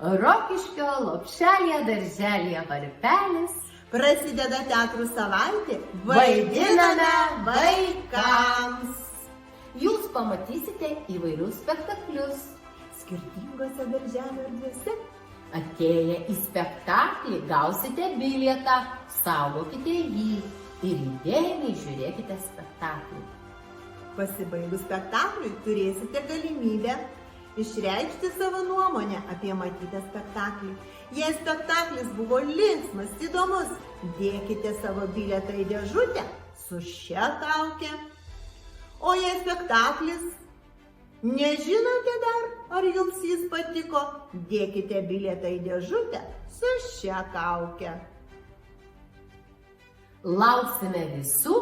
Rokiškio lopšelėje darželėje varpelis. Prasideda teatrų savaitė, vaidiname vaikams. Jūs pamatysite įvairius spektaklius. Skirtingose darželio erdvėse. Atėję į spektaklį gausite bilietą, saugokite jį ir įdėmiai žiūrėkite spektaklį. Pasibaigus spektakliui turėsite galimybę išreikšti savo nuomonę apie matytą spektaklį. Jei spektaklis buvo linksmas, įdomus, dėkite savo bilietą į dėžutę su šia kauke. O jei spektaklis nežinote dar, ar jums jis patiko, dėkite bilietą į dėžutę su šia kauke. Lauksime visų